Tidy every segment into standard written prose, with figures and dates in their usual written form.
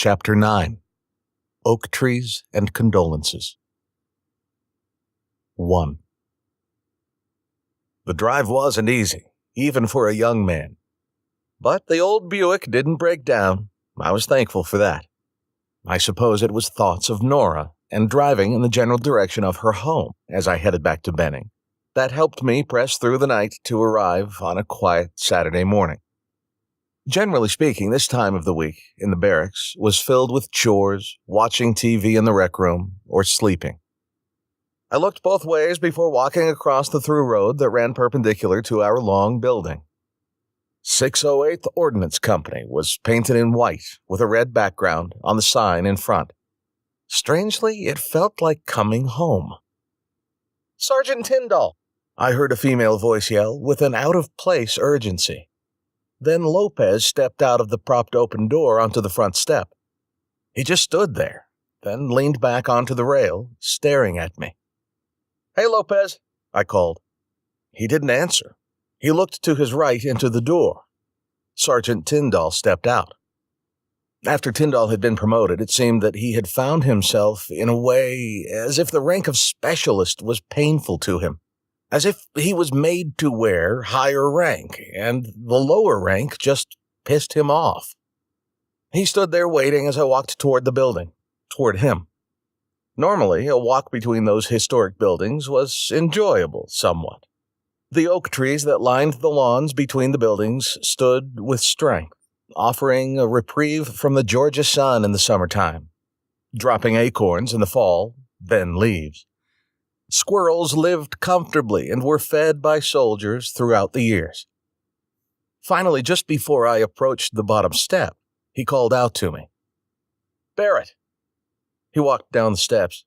Chapter 9. Oak Trees and Condolences. 1. The drive wasn't easy, even for a young man. But the old Buick didn't break down. I was thankful for that. I suppose it was thoughts of Nora and driving in the general direction of her home as I headed back to Benning that helped me press through the night to arrive on a quiet Saturday morning. Generally speaking, this time of the week in the barracks was filled with chores, watching TV in the rec room, or sleeping. I looked both ways before walking across the through road that ran perpendicular to our long building. 608th Ordnance Company was painted in white with a red background on the sign in front. Strangely, it felt like coming home. "Sergeant Tyndall!" I heard a female voice yell with an out-of-place urgency. Then Lopez stepped out of the propped-open door onto the front step. He just stood there, then leaned back onto the rail, staring at me. "Hey, Lopez," I called. He didn't answer. He looked to his right into the door. Sergeant Tyndall stepped out. After Tyndall had been promoted, it seemed that he had found himself in a way as if the rank of specialist was painful to him, as if he was made to wear higher rank, and the lower rank just pissed him off. He stood there waiting as I walked toward the building, toward him. Normally, a walk between those historic buildings was enjoyable somewhat. The oak trees that lined the lawns between the buildings stood with strength, offering a reprieve from the Georgia sun in the summertime, dropping acorns in the fall, then leaves. Squirrels lived comfortably and were fed by soldiers throughout the years. Finally, just before I approached the bottom step, he called out to me. "Barrett." He walked down the steps.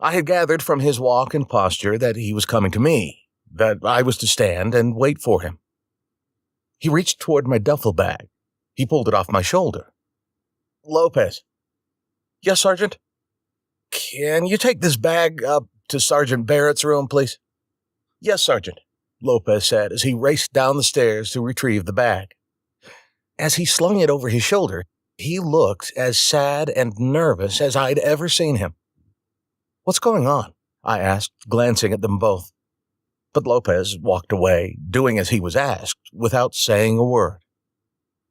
I had gathered from his walk and posture that he was coming to me, that I was to stand and wait for him. He reached toward my duffel bag. He pulled it off my shoulder. "Lopez." "Yes, Sergeant?" "Can you take this bag up to Sergeant Barrett's room, please?" "Yes, Sergeant," Lopez said as he raced down the stairs to retrieve the bag. As he slung it over his shoulder, he looked as sad and nervous as I'd ever seen him. "What's going on?" I asked, glancing at them both. But Lopez walked away, doing as he was asked, without saying a word.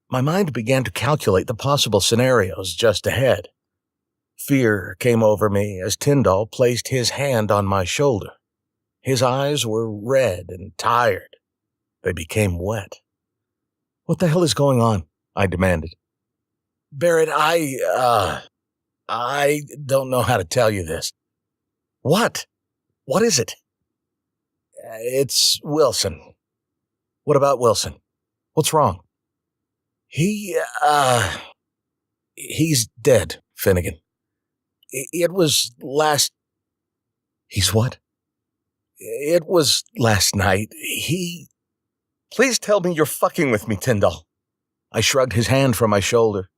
My mind began to calculate the possible scenarios just ahead. Fear came over me as Tyndall placed his hand on my shoulder. His eyes were red and tired. They became wet. "What the hell is going on?" I demanded. "Barrett, I don't know how to tell you this." "What? What is it?" "It's Wilson." "What about Wilson? What's wrong?" He's dead, Finnegan. It was last..." "He's what?" "It was last night. Please tell me you're fucking with me, Tyndall." I shrugged his hand from my shoulder.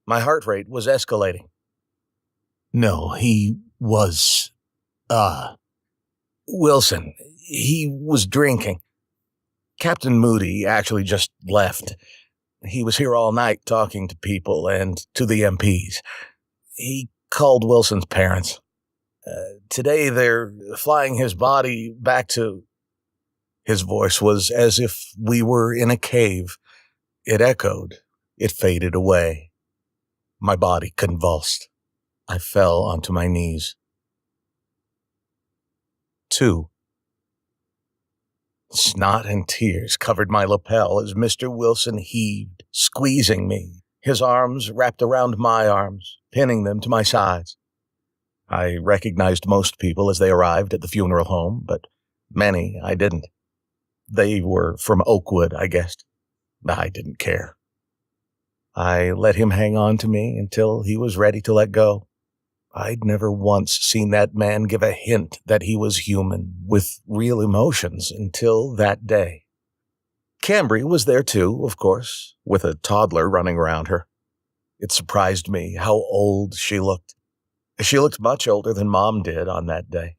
My heart rate was escalating. "No, he was... Wilson. He was drinking. Captain Moody actually just left. He was here all night talking to people and to the MPs. He called Wilson's parents. Today they're flying his body back to..." His voice was as if we were in a cave. It echoed. It faded away. My body convulsed. I fell onto my knees. 2. Snot and tears covered my lapel as Mr. Wilson heaved, squeezing me, his arms wrapped around my arms, pinning them to my sides. I recognized most people as they arrived at the funeral home, but many I didn't. They were from Oakwood, I guessed. I didn't care. I let him hang on to me until he was ready to let go. I'd never once seen that man give a hint that he was human, with real emotions, until that day. Cambry was there too, of course, with a toddler running around her. It surprised me how old she looked. She looked much older than Mom did on that day.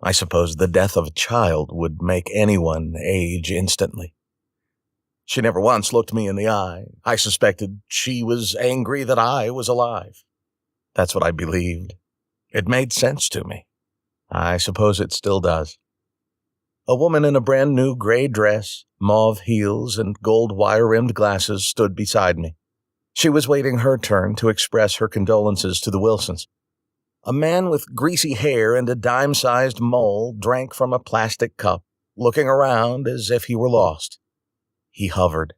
I suppose the death of a child would make anyone age instantly. She never once looked me in the eye. I suspected she was angry that I was alive. That's what I believed. It made sense to me. I suppose it still does. A woman in a brand-new gray dress, mauve heels, and gold wire-rimmed glasses stood beside me. She was waiting her turn to express her condolences to the Wilsons. A man with greasy hair and a dime-sized mole drank from a plastic cup, looking around as if he were lost. He hovered.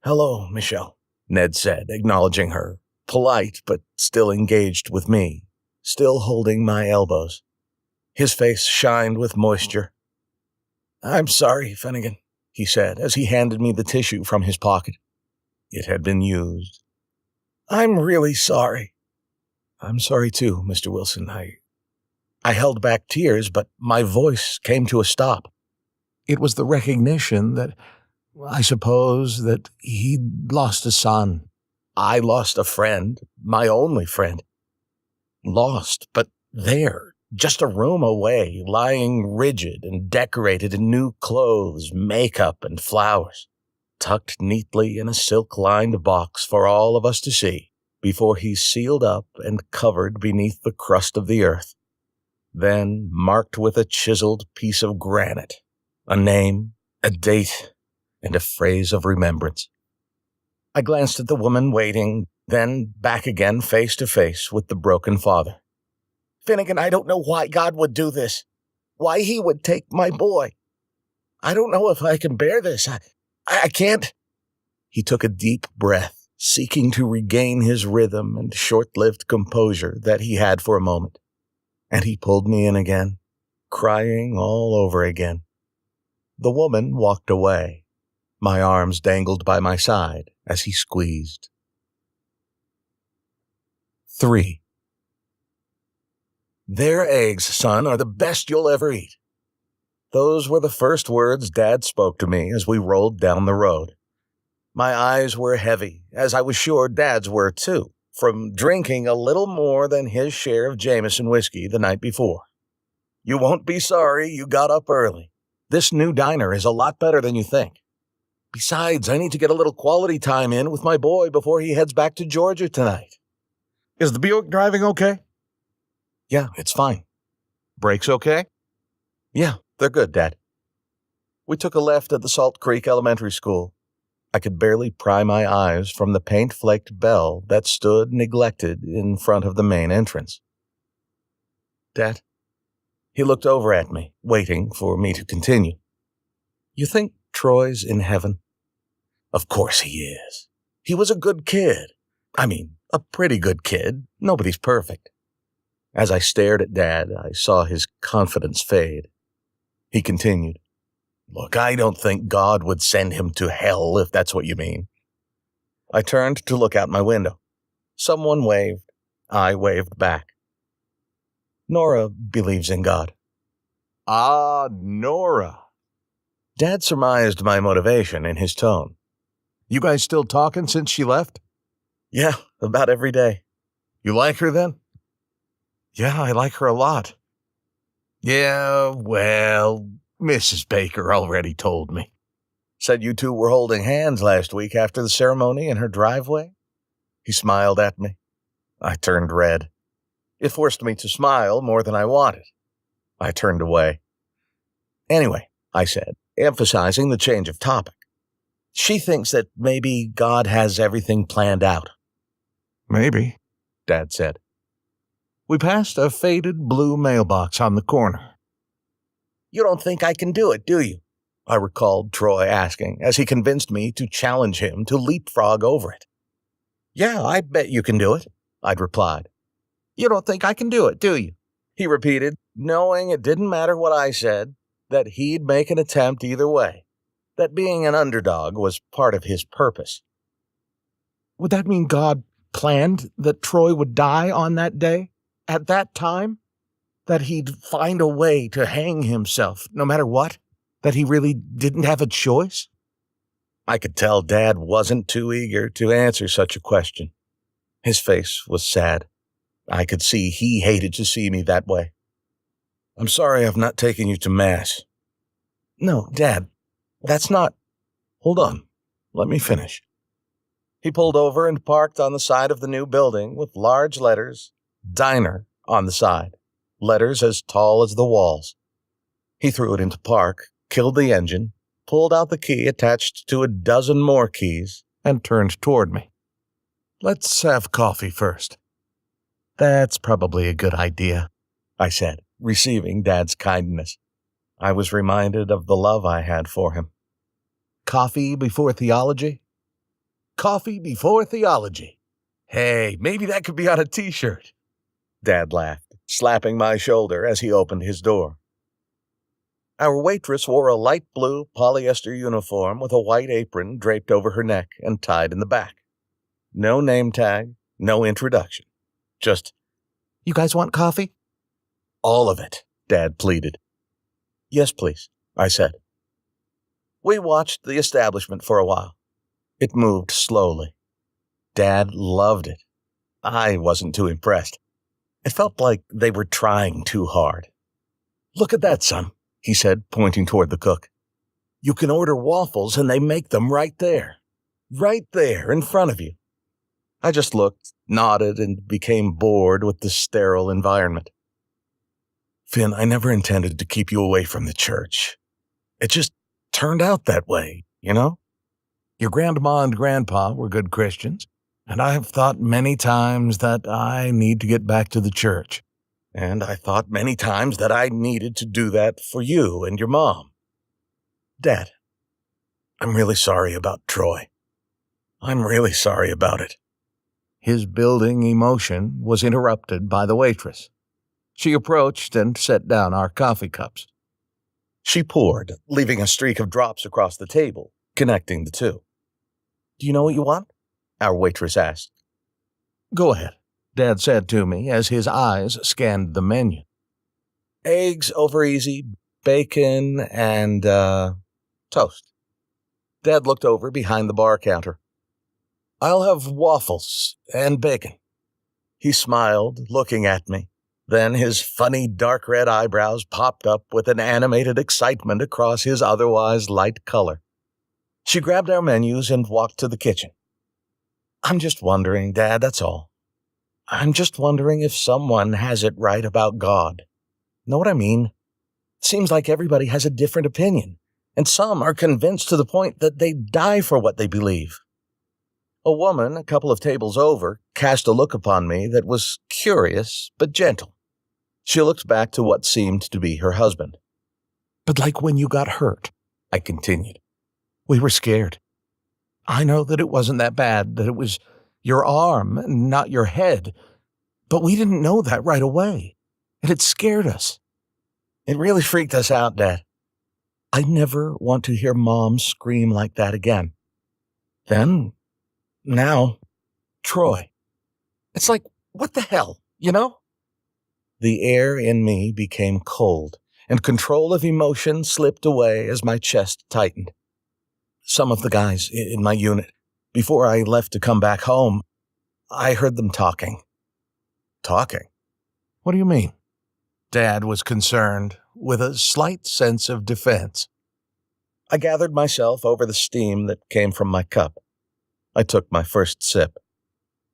"Hello, Michelle," Ned said, acknowledging her, polite but still engaged with me, still holding my elbows. His face shined with moisture. "I'm sorry, Finnegan," he said as he handed me the tissue from his pocket. It had been used. "I'm really sorry." "I'm sorry too, Mr. Wilson. I held back tears, but my voice came to a stop. It was the recognition that, I suppose, that he'd lost a son. I lost a friend, my only friend. Lost, but there, just a room away, lying rigid and decorated in new clothes, makeup, and flowers, tucked neatly in a silk-lined box for all of us to see, before he's sealed up and covered beneath the crust of the earth, then marked with a chiseled piece of granite, a name, a date, and a phrase of remembrance. I glanced at the woman waiting, then back again face to face with the broken father. "Finnegan, I don't know why God would do this. Why he would take my boy. I don't know if I can bear this. I can't." He took a deep breath, seeking to regain his rhythm and short-lived composure that he had for a moment. And he pulled me in again, crying all over again. The woman walked away. My arms dangled by my side as he squeezed. 3. "Their eggs, son, are the best you'll ever eat." Those were the first words Dad spoke to me as we rolled down the road. My eyes were heavy, as I was sure Dad's were too, from drinking a little more than his share of Jameson whiskey the night before. "You won't be sorry you got up early. This new diner is a lot better than you think. Besides, I need to get a little quality time in with my boy before he heads back to Georgia tonight." "Is the Buick driving okay?" "Yeah, it's fine." "Brakes okay?" "Yeah, they're good, Dad." We took a left at the Salt Creek Elementary School. I could barely pry my eyes from the paint-flaked bell that stood neglected in front of the main entrance. "Dad?" He looked over at me, waiting for me to continue. "You think Troy's in heaven?" "Of course he is. He was a good kid. I mean, a pretty good kid. Nobody's perfect." As I stared at Dad, I saw his confidence fade. He continued, "Look, I don't think God would send him to hell, if that's what you mean." I turned to look out my window. Someone waved. I waved back. "Nora believes in God." "Ah, Nora." Dad surmised my motivation in his tone. "You guys still talking since she left?" "Yeah, about every day." "You like her then?" "Yeah, I like her a lot." "Yeah, well, Mrs. Baker already told me. Said you two were holding hands last week after the ceremony in her driveway." He smiled at me. I turned red. It forced me to smile more than I wanted. I turned away. "Anyway," I said, emphasizing the change of topic, "she thinks that maybe God has everything planned out." "Maybe," Dad said. We passed a faded blue mailbox on the corner. "You don't think I can do it, do you?" I recalled Troy asking, as he convinced me to challenge him to leapfrog over it. "Yeah, I bet you can do it," I'd replied. "You don't think I can do it, do you?" he repeated, knowing it didn't matter what I said, that he'd make an attempt either way, that being an underdog was part of his purpose. "Would that mean God planned that Troy would die on that day, at that time? That he'd find a way to hang himself, no matter what? That he really didn't have a choice?" I could tell Dad wasn't too eager to answer such a question. His face was sad. I could see he hated to see me that way. "I'm sorry I've not taken you to Mass." "No, Dad, that's not—" "Hold on. let me finish. He pulled over and parked on the side of the new building with large letters, Diner, on the side, letters as tall as the walls. He threw it into park, killed the engine, pulled out the key attached to a dozen more keys, and turned toward me. Let's have coffee first. That's probably a good idea, I said, receiving Dad's kindness. I was reminded of the love I had for him. Coffee before theology? Coffee before theology. Hey, maybe that could be on a t-shirt. Dad laughed, slapping my shoulder as he opened his door. Our waitress wore a light blue polyester uniform with a white apron draped over her neck and tied in the back. No name tag, no introduction. Just, "You guys want coffee?" "All of it," Dad pleaded. "Yes, please," I said. We watched the establishment for a while. It moved slowly. Dad loved it. I wasn't too impressed. It felt like they were trying too hard. "Look at that, son," he said, pointing toward the cook. "You can order waffles and they make them right there in front of you." I just looked, nodded, and became bored with the sterile environment. "Finn, I never intended to keep you away from the church. It just turned out that way, you know? Your grandma and grandpa were good Christians, and I have thought many times that I need to get back to the church. And I thought many times that I needed to do that for you and your mom. Dad, I'm really sorry about Troy. I'm really sorry about it." His building emotion was interrupted by the waitress. She approached and set down our coffee cups. She poured, leaving a streak of drops across the table, connecting the two. "Do you know what you want?" our waitress asked. "Go ahead," Dad said to me as his eyes scanned the menu. "Eggs over easy, bacon, and, toast." Dad looked over behind the bar counter. "I'll have waffles and bacon." He smiled, looking at me. Then his funny dark red eyebrows popped up with an animated excitement across his otherwise light color. She grabbed our menus and walked to the kitchen. "I'm just wondering, Dad, that's all. I'm just wondering if someone has it right about God. Know what I mean? Seems like everybody has a different opinion, and some are convinced to the point that they die for what they believe." A woman, a couple of tables over, cast a look upon me that was curious but gentle. She looked back to what seemed to be her husband. "But like when you got hurt," I continued. "We were scared. I know that it wasn't that bad, that it was your arm, not your head, but we didn't know that right away, and it scared us. It really freaked us out, Dad. I never want to hear Mom scream like that again. Then, now, Troy. It's like, what the hell, you know?" The air in me became cold, and control of emotion slipped away as my chest tightened. Some of the guys in my unit, before I left to come back home, I heard them talking. Talking? What do you mean? Dad was concerned, with a slight sense of defense. I gathered myself over the steam that came from my cup. I took my first sip.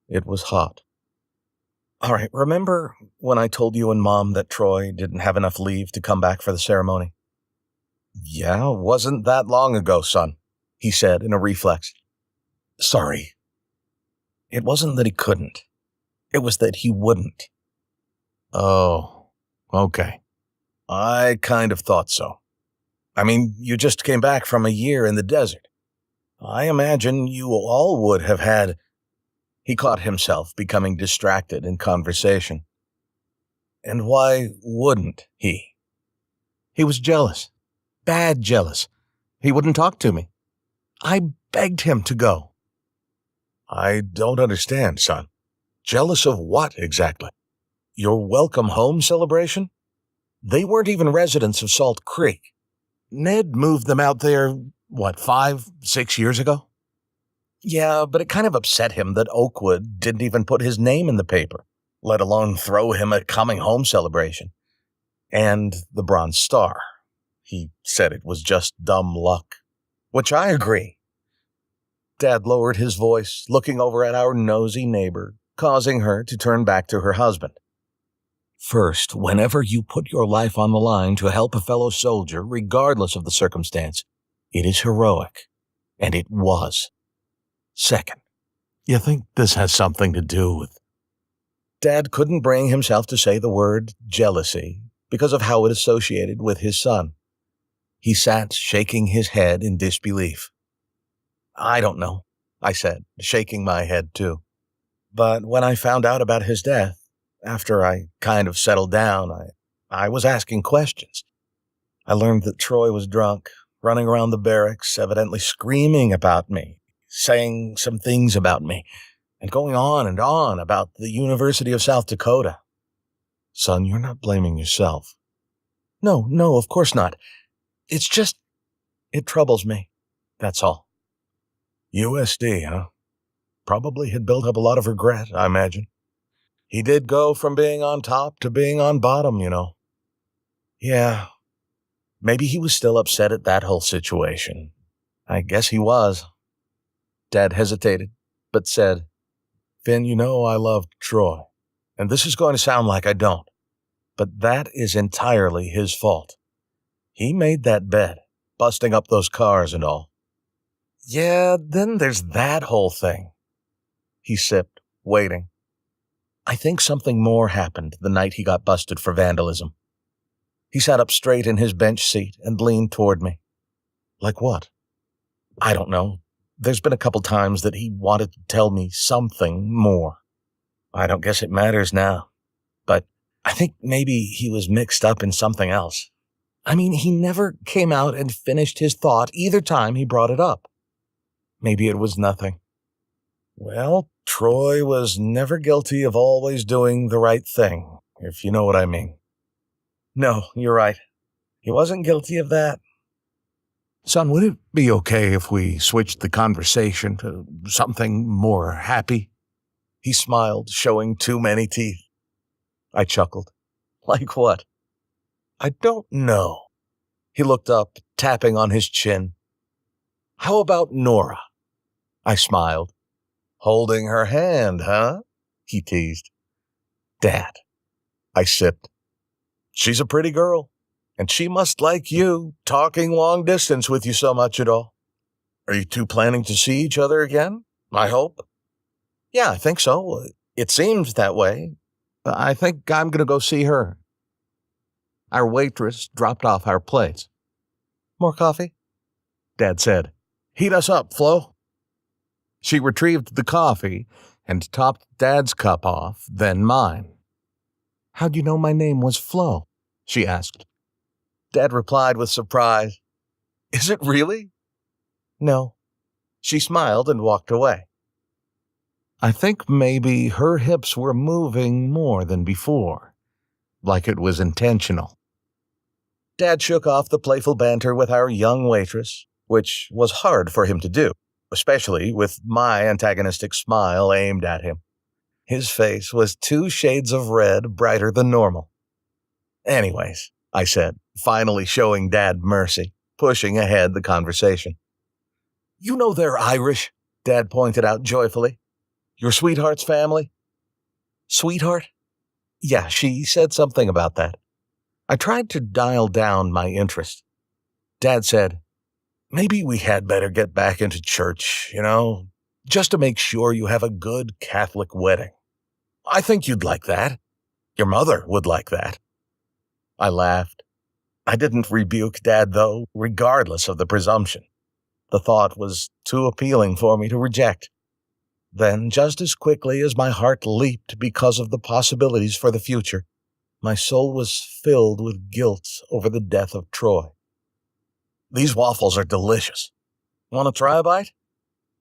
It was hot. "All right, remember when I told you and Mom that Troy didn't have enough leave to come back for the ceremony?" "Yeah, wasn't that long ago, son," he said in a reflex. "Sorry. It wasn't that he couldn't. It was that he wouldn't." "Oh, okay. I kind of thought so. I mean, you just came back from a year in the desert. I imagine you all would have had—" He caught himself becoming distracted in conversation. "And why wouldn't he?" "He was jealous. Bad jealous. He wouldn't talk to me. I begged him to go." "I don't understand, son. Jealous of what exactly? Your welcome home celebration? They weren't even residents of Salt Creek. Ned moved them out there, 5, 6 years ago? Yeah, but it kind of upset him that Oakwood didn't even put his name in the paper, let alone throw him a coming home celebration. And the Bronze Star. He said it was just dumb luck, which I agree. Dad lowered his voice, looking over at our nosy neighbor, causing her to turn back to her husband. First, whenever you put your life on the line to help a fellow soldier, regardless of the circumstance, it is heroic. And it was. Second, you think this has something to do with... Dad couldn't bring himself to say the word jealousy because of how it associated with his son. He sat shaking his head in disbelief. I don't know, I said, shaking my head too. But when I found out about his death, after I kind of settled down, I was asking questions. I learned that Troy was drunk, running around the barracks, evidently screaming about me, saying some things about me, and going on and on about the University of South Dakota. Son, you're not blaming yourself. No, of course not. It's just, it troubles me. That's all. USD, huh? Probably had built up a lot of regret, I imagine. He did go from being on top to being on bottom, you know. Yeah. Maybe he was still upset at that whole situation. I guess he was. Dad hesitated, but said, Finn, you know I loved Troy, and this is going to sound like I don't, but that is entirely his fault. He made that bed, busting up those cars and all. Yeah, then there's that whole thing. He sipped, waiting. I think something more happened the night he got busted for vandalism. He sat up straight in his bench seat and leaned toward me. Like what? I don't know. There's been a couple times that he wanted to tell me something more. I don't guess it matters now. But I think maybe he was mixed up in something else. I mean, he never came out and finished his thought either time he brought it up. Maybe it was nothing. Well, Troy was never guilty of always doing the right thing, if you know what I mean. No, you're right. He wasn't guilty of that. Son, would it be okay if we switched the conversation to something more happy? He smiled, showing too many teeth. I chuckled. Like what? I don't know. He looked up, tapping on his chin. How about Nora? I smiled. Holding her hand, huh? He teased. Dad. I sipped. She's a pretty girl, and she must like you, talking long distance with you so much at all. Are you two planning to see each other again? I hope. Yeah, I think so. It seems that way. I think I'm going to go see her. Our waitress dropped off our plates. More coffee? Dad said. Heat us up, Flo. She retrieved the coffee and topped Dad's cup off, then mine. How'd you know my name was Flo? She asked. Dad replied with surprise. Is it really? No. She smiled and walked away. I think maybe her hips were moving more than before, like it was intentional. Dad shook off the playful banter with our young waitress, which was hard for him to do, especially with my antagonistic smile aimed at him. His face was 2 shades of red brighter than normal. Anyways, I said, finally showing Dad mercy, pushing ahead the conversation. You know they're Irish, Dad pointed out joyfully. Your sweetheart's family? Sweetheart? Yeah, she said something about that. I tried to dial down my interest. Dad said, maybe we had better get back into church, just to make sure you have a good Catholic wedding. I think you'd like that. Your mother would like that. I laughed. I didn't rebuke Dad, though, regardless of the presumption. The thought was too appealing for me to reject. Then, just as quickly as my heart leaped because of the possibilities for the future, my soul was filled with guilt over the death of Troy. These waffles are delicious. Want to try a bite?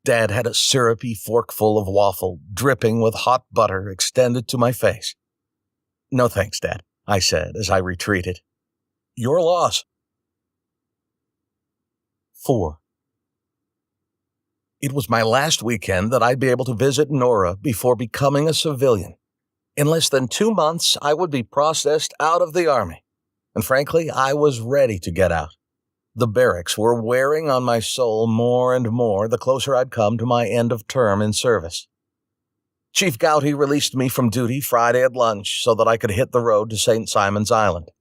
Dad had a syrupy forkful of waffle, dripping with hot butter, extended to my face. No thanks, Dad, I said as I retreated. Your loss. 4. It was my last weekend that I'd be able to visit Nora before becoming a civilian. In less than 2 months, I would be processed out of the Army. And frankly, I was ready to get out. The barracks were wearing on my soul more and more the closer I'd come to my end of term in service. Chief Gouty released me from duty Friday at lunch so that I could hit the road to St. Simon's Island.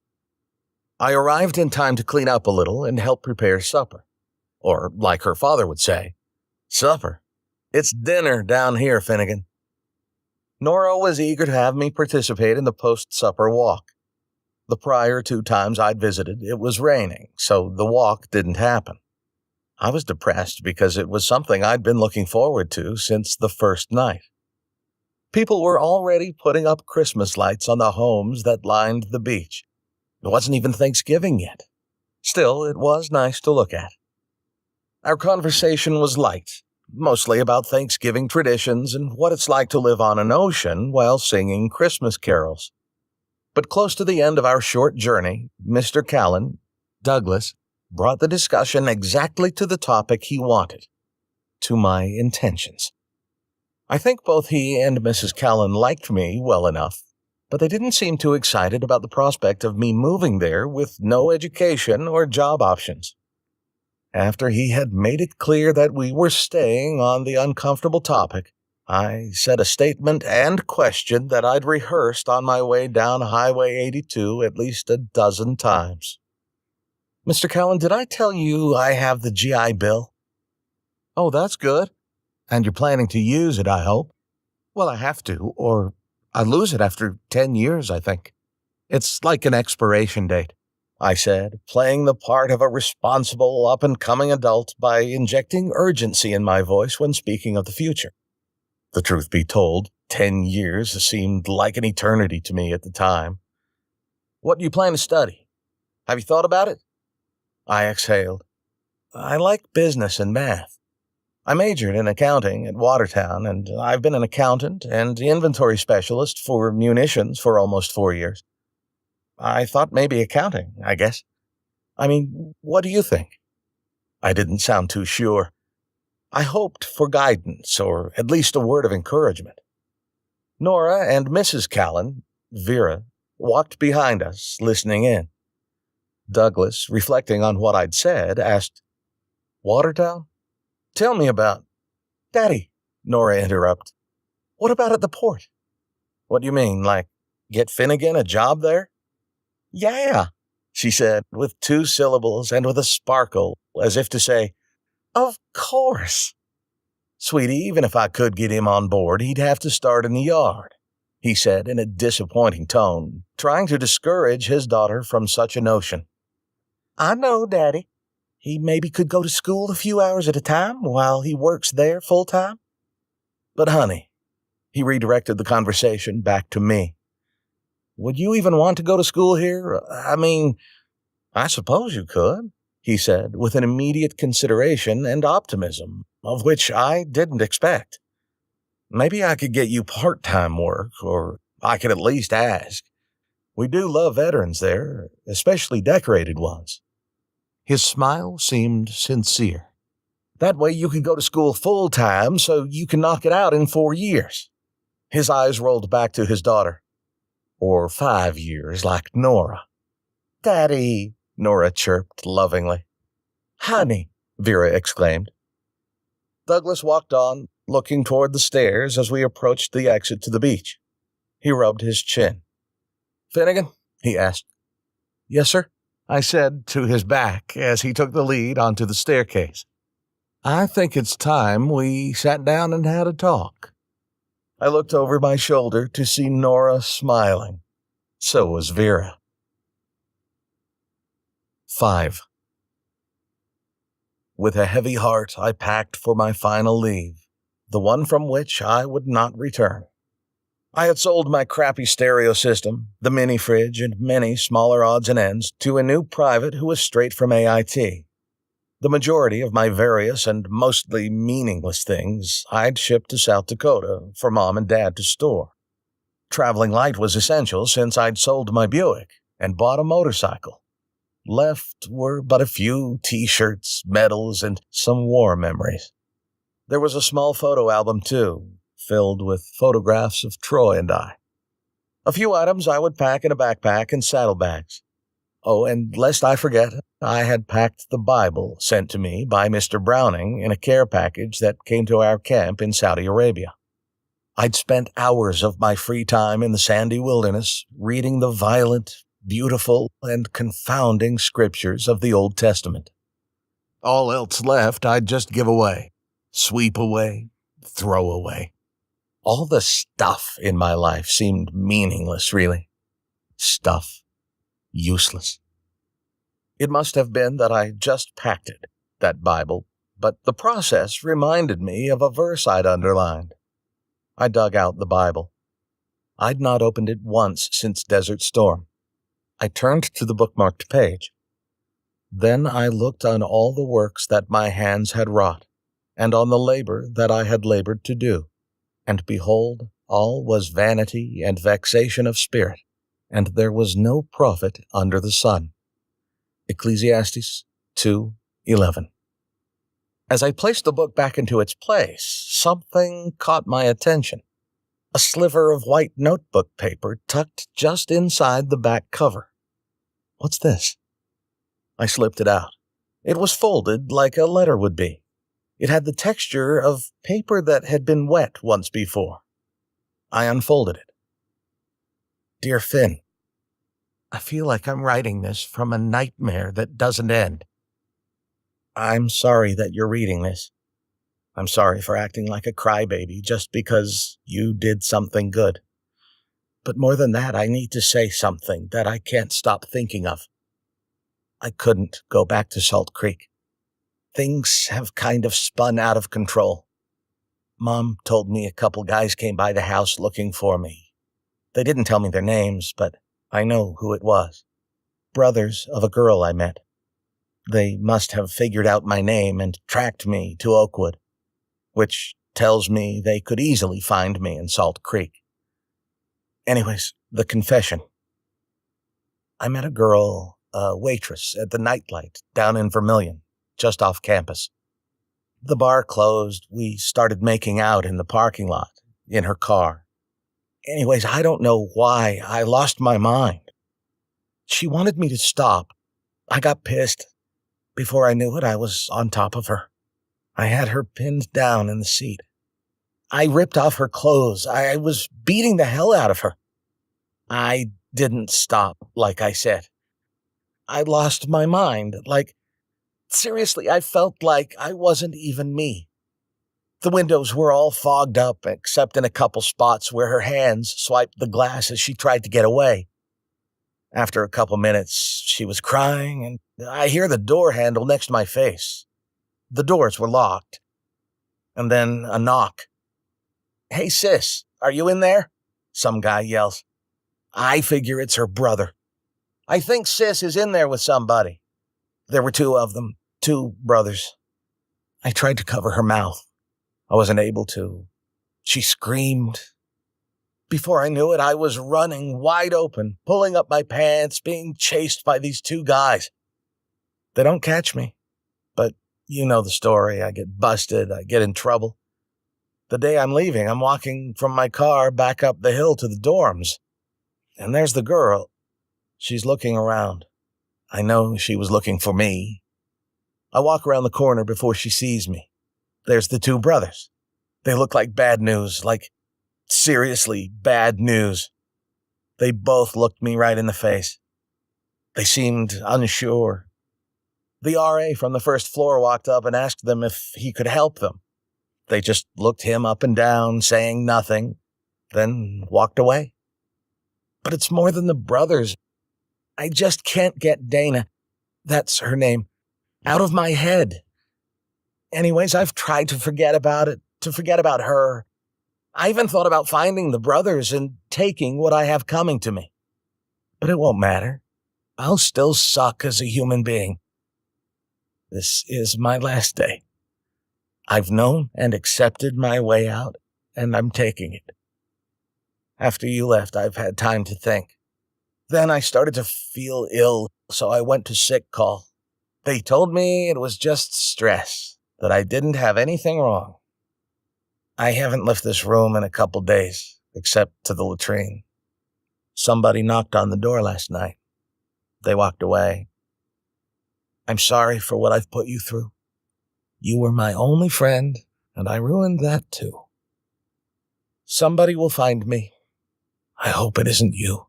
I arrived in time to clean up a little and help prepare supper. Or, like her father would say, supper. It's dinner down here, Finnegan. Nora was eager to have me participate in the post-supper walk. The prior 2 times I'd visited, it was raining, so the walk didn't happen. I was depressed because it was something I'd been looking forward to since the first night. People were already putting up Christmas lights on the homes that lined the beach. It wasn't even Thanksgiving yet. Still, it was nice to look at. Our conversation was light, mostly about Thanksgiving traditions and what it's like to live on an ocean while singing Christmas carols. But close to the end of our short journey, Mr. Callan, Douglas, brought the discussion exactly to the topic he wanted, to my intentions. I think both he and Mrs. Callan liked me well enough, but they didn't seem too excited about the prospect of me moving there with no education or job options. After he had made it clear that we were staying on the uncomfortable topic, I said a statement and question that I'd rehearsed on my way down Highway 82 at least a dozen times. Mr. Callan, did I tell you I have the GI Bill? Oh, that's good. And you're planning to use it, I hope? Well, I have to, or I lose it after 10 years, I think. It's like an expiration date, I said, playing the part of a responsible, up-and-coming adult by injecting urgency in my voice when speaking of the future. The truth be told, 10 years seemed like an eternity to me at the time. What do you plan to study? Have you thought about it? I exhaled. I like business and math. I majored in accounting at Watertown, and I've been an accountant and inventory specialist for munitions for almost 4 years. I thought maybe accounting, I guess. I mean, what do you think? I didn't sound too sure. I hoped for guidance, or at least a word of encouragement. Nora and Mrs. Callan, Vera, walked behind us, listening in. Douglas, reflecting on what I'd said, asked, Watertown? Tell me about... Daddy, Nora interrupted. What about at the port? What do you mean, like, get Finnegan a job there? Yeah, she said, with 2 syllables and with a sparkle, as if to say, Of course. Sweetie, even if I could get him on board, he'd have to start in the yard, he said in a disappointing tone, trying to discourage his daughter from such a notion. I know, Daddy. He maybe could go to school a few hours at a time while he works there full-time. But, honey, he redirected the conversation back to me. Would you even want to go to school here? I mean, I suppose you could, he said, with an immediate consideration and optimism, of which I didn't expect. Maybe I could get you part-time work, or I could at least ask. We do love veterans there, especially decorated ones. His smile seemed sincere. That way you could go to school full-time so you can knock it out in 4 years. His eyes rolled back to his daughter. Or 5 years, like Nora. Daddy, Nora chirped lovingly. Honey, Vera exclaimed. Douglas walked on, looking toward the stairs as we approached the exit to the beach. He rubbed his chin. Finnegan, he asked. Yes, sir, I said to his back as he took the lead onto the staircase. I think it's time we sat down and had a talk. I looked over my shoulder to see Nora smiling. So was Vera. 5. With a heavy heart, I packed for my final leave, the one from which I would not return. I had sold my crappy stereo system, the mini-fridge, and many smaller odds and ends to a new private who was straight from AIT. The majority of my various and mostly meaningless things I'd shipped to South Dakota for Mom and Dad to store. Traveling light was essential since I'd sold my Buick and bought a motorcycle. Left were but a few T-shirts, medals, and some war memories. There was a small photo album, too, filled with photographs of Troy and I. A few items I would pack in a backpack and saddlebags. Oh, and lest I forget, I had packed the Bible sent to me by Mr. Browning in a care package that came to our camp in Saudi Arabia. I'd spent hours of my free time in the sandy wilderness reading the violent, beautiful, and confounding scriptures of the Old Testament. All else left I'd just give away, sweep away, throw away. All the stuff in my life seemed meaningless, really. Stuff. Useless. It must have been that I just packed it, that Bible, but the process reminded me of a verse I'd underlined. I dug out the Bible. I'd not opened it once since Desert Storm. I turned to the bookmarked page. Then I looked on all the works that my hands had wrought, and on the labor that I had labored to do. And behold, all was vanity and vexation of spirit, and there was no profit under the sun. Ecclesiastes 2:11. As I placed the book back into its place, something caught my attention. A sliver of white notebook paper tucked just inside the back cover. What's this? I slipped it out. It was folded like a letter would be. It had the texture of paper that had been wet once before. I unfolded it. Dear Finn, I feel like I'm writing this from a nightmare that doesn't end. I'm sorry that you're reading this. I'm sorry for acting like a crybaby just because you did something good. But more than that, I need to say something that I can't stop thinking of. I couldn't go back to Salt Creek. Things have kind of spun out of control. Mom told me a couple guys came by the house looking for me. They didn't tell me their names, but I know who it was. Brothers of a girl I met. They must have figured out my name and tracked me to Oakwood, which tells me they could easily find me in Salt Creek. Anyways, the confession. I met a girl, a waitress at the Nightlight down in Vermilion, just off campus. The bar closed. We started making out in the parking lot, in her car. Anyways, I don't know why I lost my mind. She wanted me to stop. I got pissed. Before I knew it, I was on top of her. I had her pinned down in the seat. I ripped off her clothes. I was beating the hell out of her. I didn't stop, like I said. I lost my mind. Seriously, I felt like I wasn't even me. The windows were all fogged up, except in a couple spots where her hands swiped the glass as she tried to get away. After a couple minutes, she was crying, and I hear the door handle next to my face. The doors were locked. And then a knock. Hey, sis, are you in there? Some guy yells. I figure it's her brother. I think sis is in there with somebody. There were two of them, two brothers. I tried to cover her mouth. I wasn't able to. She screamed. Before I knew it, I was running wide open, pulling up my pants, being chased by these two guys. They don't catch me, but you know the story. I get busted. I get in trouble. The day I'm leaving, I'm walking from my car back up the hill to the dorms. And there's the girl. She's looking around. I know she was looking for me. I walk around the corner before she sees me. There's the two brothers. They look like bad news, like seriously bad news. They both looked me right in the face. They seemed unsure. The RA from the first floor walked up and asked them if he could help them. They just looked him up and down, saying nothing, then walked away. But it's more than the brothers. I just can't get Dana, that's her name, out of my head. Anyways, I've tried to forget about it, to forget about her. I even thought about finding the brothers and taking what I have coming to me. But it won't matter. I'll still suck as a human being. This is my last day. I've known and accepted my way out, and I'm taking it. After you left, I've had time to think. Then I started to feel ill, so I went to sick call. They told me it was just stress, that I didn't have anything wrong. I haven't left this room in a couple days, except to the latrine. Somebody knocked on the door last night. They walked away. I'm sorry for what I've put you through. You were my only friend, and I ruined that too. Somebody will find me. I hope it isn't you.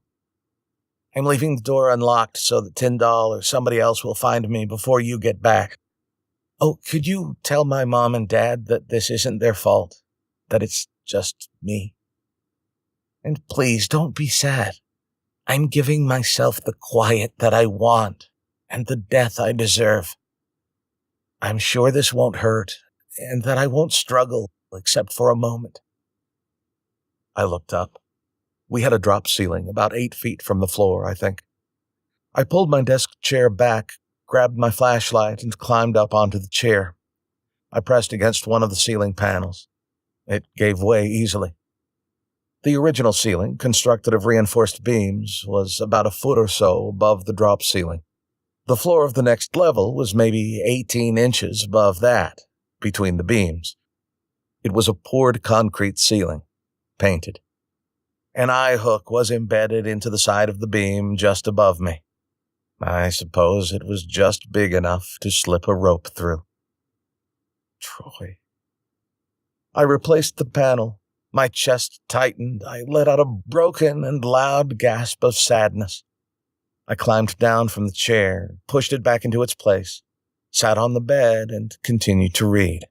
I'm leaving the door unlocked so that Tyndall or somebody else will find me before you get back. Oh, could you tell my mom and dad that this isn't their fault, that it's just me? And please don't be sad. I'm giving myself the quiet that I want and the death I deserve. I'm sure this won't hurt and that I won't struggle except for a moment. I looked up. We had a drop ceiling about 8 feet from the floor, I think. I pulled my desk chair back, grabbed my flashlight, and climbed up onto the chair. I pressed against one of the ceiling panels. It gave way easily. The original ceiling, constructed of reinforced beams, was about a foot or so above the drop ceiling. The floor of the next level was maybe 18 inches above that, between the beams. It was a poured concrete ceiling, painted. An eye hook was embedded into the side of the beam just above me. I suppose it was just big enough to slip a rope through. Troy. I replaced the panel. My chest tightened. I let out a broken and loud gasp of sadness. I climbed down from the chair, pushed it back into its place, sat on the bed, and continued to read.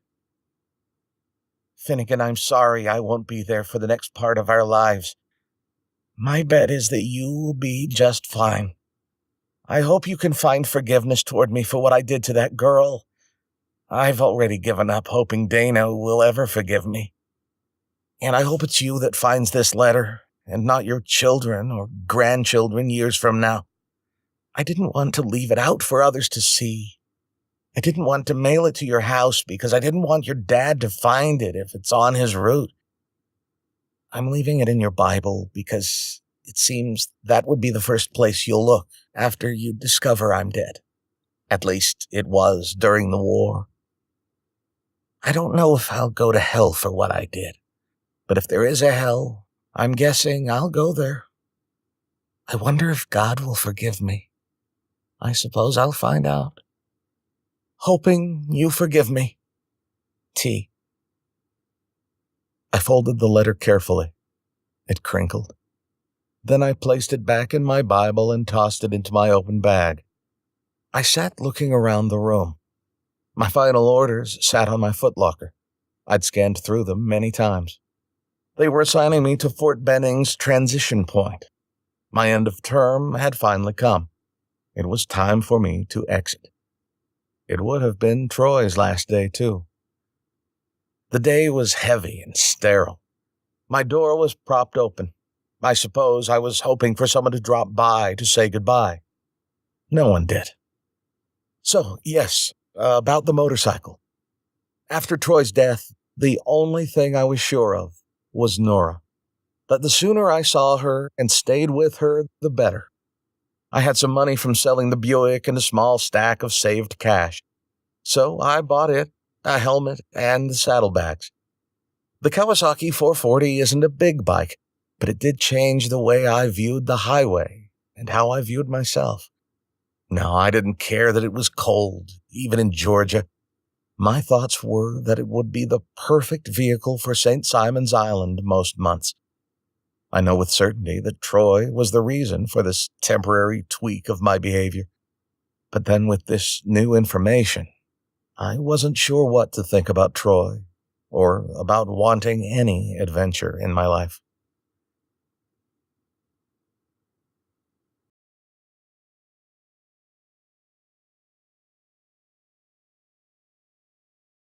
Finnegan, I'm sorry I won't be there for the next part of our lives. My bet is that you will be just fine. I hope you can find forgiveness toward me for what I did to that girl. I've already given up hoping Dana will ever forgive me. And I hope it's you that finds this letter, and not your children or grandchildren years from now. I didn't want to leave it out for others to see. I didn't want to mail it to your house because I didn't want your dad to find it if it's on his route. I'm leaving it in your Bible because it seems that would be the first place you'll look after you discover I'm dead. At least it was during the war. I don't know if I'll go to hell for what I did, but if there is a hell, I'm guessing I'll go there. I wonder if God will forgive me. I suppose I'll find out. Hoping you forgive me. T. I folded the letter carefully. It crinkled. Then I placed it back in my Bible and tossed it into my open bag. I sat looking around the room. My final orders sat on my footlocker. I'd scanned through them many times. They were assigning me to Fort Benning's transition point. My end of term had finally come. It was time for me to exit. It would have been Troy's last day, too. The day was heavy and sterile. My door was propped open. I suppose I was hoping for someone to drop by to say goodbye. No one did. So, yes, about the motorcycle. After Troy's death, the only thing I was sure of was Nora. That the sooner I saw her and stayed with her, the better. I had some money from selling the Buick and a small stack of saved cash. So I bought it, a helmet, and the saddlebags. The Kawasaki 440 isn't a big bike, but it did change the way I viewed the highway and how I viewed myself. No, I didn't care that it was cold, even in Georgia. My thoughts were that it would be the perfect vehicle for St. Simon's Island most months. I know with certainty that Troy was the reason for this temporary tweak of my behavior. But then with this new information, I wasn't sure what to think about Troy or about wanting any adventure in my life.